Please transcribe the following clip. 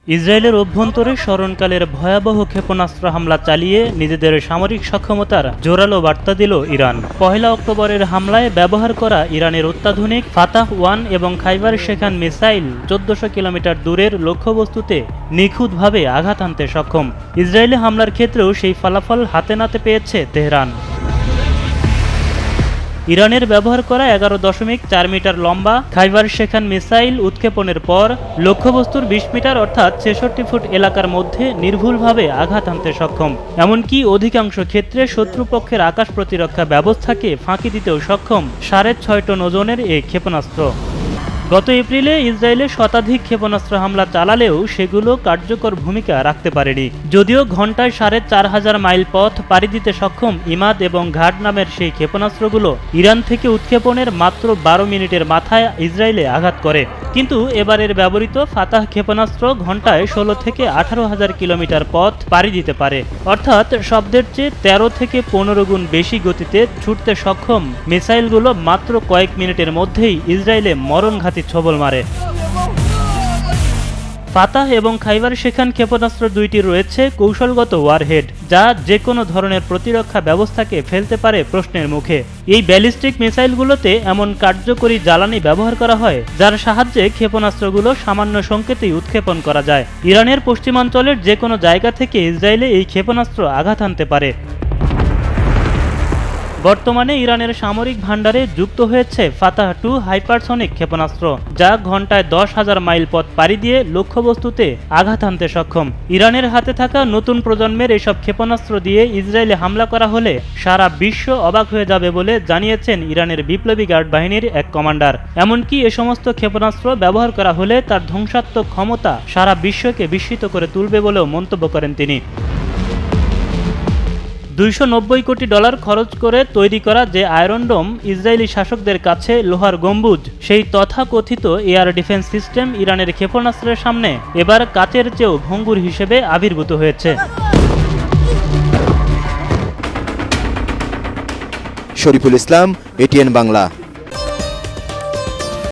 ইসরায়েলের অভ্যন্তরে স্মরণকালের ভয়াবহ ক্ষেপণাস্ত্র হামলা চালিয়ে নিজেদের সামরিক সক্ষমতার জোরালো বার্তা দিল ইরান। ১ অক্টোবরের হামলায় ব্যবহার করা ইরানের অত্যাধুনিক ফাতাহ-1 এবং খাইবার শেখান মিসাইল ১৪০০ কিলোমিটার দূরের লক্ষ্যবস্তুতে নিখুঁতভাবে আঘাত হানতে সক্ষম। ইসরায়েলি হামলার ক্ষেত্রেও সেই ফলাফল হাতে নাতে পেয়েছে তেহরান। ইরানের ব্যবহার করা ১১.৪ মিটার লম্বা খাইবার শেখান মিসাইল উৎক্ষেপণের পর লক্ষ্যবস্তুর ২০ মিটার অর্থাৎ ৬৬ ফুট এলাকার মধ্যে নির্ভুলভাবে আঘাত হানতে সক্ষম। এমনকি অধিকাংশ ক্ষেত্রে শত্রুপক্ষের আকাশ প্রতিরক্ষা ব্যবস্থাকে ফাঁকি দিতেও সক্ষম ৬.৫ টন ওজনের এই ক্ষেপণাস্ত্র। গত এপ্রিলে ইসরায়েলে শতাধিক ক্ষেপণাস্ত্র হামলা চালালেও সেগুলো কার্যকর ভূমিকা রাখতে পারেনি। যদিও ঘন্টায় ৪,৫০০ মাইল পথ পাড়ি দিতে সক্ষম ইমাদ এবং ঘাট নামের সেই ক্ষেপণাস্ত্রগুলো ইরান থেকে উৎক্ষেপণের মাত্র ১২ মিনিটের মাথায় ইসরায়েলে আঘাত করে। কিন্তু এবারের ব্যবহৃত ফাতাহ ক্ষেপণাস্ত্র ঘন্টায় ১৬ থেকে ১৮,০০০ কিলোমিটার পথ পাড়ি দিতে পারে, অর্থাৎ শব্দের চেয়ে ১৩ থেকে ১৫ গুণ বেশি গতিতে ছুটতে সক্ষম মিসাইলগুলো মাত্র কয়েক মিনিটের মধ্যেই ইসরায়েলে মরণঘাতী ছবল মারে। ফাতাহ এবং খাইবার শেখান ক্ষেপণাস্ত্র দুইটি রয়েছে কৌশলগত ওয়ারহেড, যা যে কোনো ধরনের প্রতিরক্ষা ব্যবস্থাকে ফেলতে পারে প্রশ্নের মুখে। এই ব্যালিস্টিক মিসাইলগুলোতে এমন কার্যকরী জ্বালানি ব্যবহার করা হয় যার সাহায্যে ক্ষেপণাস্ত্রগুলো সামান্য সংকেতেই উৎক্ষেপণ করা যায়। ইরানের পশ্চিমাঞ্চলের যে কোনো জায়গা থেকে ইসরায়েলে এই ক্ষেপণাস্ত্র আঘাত হানতে পারে। বর্তমানে ইরানের সামরিক ভান্ডারে যুক্ত হয়েছে ফাতাহ-2 হাইপারসনিক ক্ষেপণাস্ত্র, যা ঘন্টায় ১০,০০০ মাইল পথ পাড়ি দিয়ে লক্ষ্যবস্তুতে আঘাত হানতে সক্ষম। ইরানের হাতে থাকা নতুন প্রজন্মের এসব ক্ষেপণাস্ত্র দিয়ে ইসরায়েলে হামলা করা হলে সারা বিশ্ব অবাক হয়ে যাবে বলে জানিয়েছেন ইরানের বিপ্লবী গার্ড বাহিনীর এক কমান্ডার। এমনকি এ সমস্ত ক্ষেপণাস্ত্র ব্যবহার করা হলে তার ধ্বংসাত্মক ক্ষমতা সারা বিশ্বকে বিস্মিত করে তুলবে বলেও মন্তব্য করেন তিনি। $২৯০ কোটি খরচ করে তৈরি করা যে আয়রন ডোম ইসরায়েলি শাসকদের কাছে লোহার গম্বুজ, সেই তথাকথিত এয়ার ডিফেন্স সিস্টেম ইরানের ক্ষেপণাস্ত্রের সামনে এবার কাচের চেয়েও ভঙ্গুর হিসেবে আবির্ভূত হয়েছে। শরীফুল ইসলাম, এটিএন বাংলা।